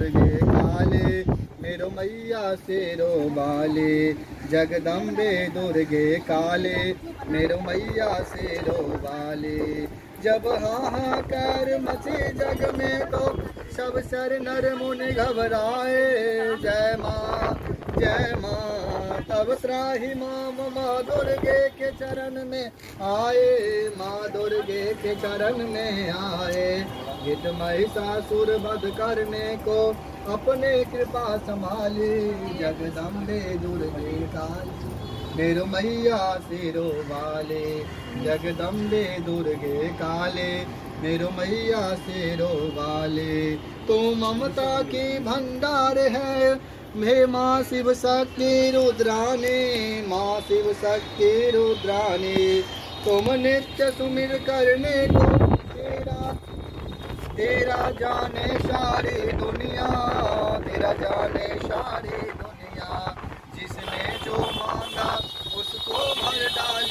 दुर्गे काले मेरो मैया शेरो वाले। जगदम्बे दुर्गे काले मेरो मैया शेरो वाले। जब हाहाकार मचे जग में तो सब सर नर मुनि घबराए। जय माँ तब त्राहि माँ दुर्गे के चरण में आए। माँ दुर्गे के चरण में आए। हित महिषासुर वध करने को अपने कृपा संभाले। जगदम्बे दुर्गे काले मेरो मैया शेरो वाले। जगदम्बे दुर्गे काले मेरो मैया शेरो वाले। तू ममता की भंडार है हे माँ शिव शक्ति रुद्रानी। माँ शिव शक्ति रुद्रानी तुम नित्य सुमिर करने को तेरा जाने सारी दुनिया। तेरा जाने सारी दुनिया।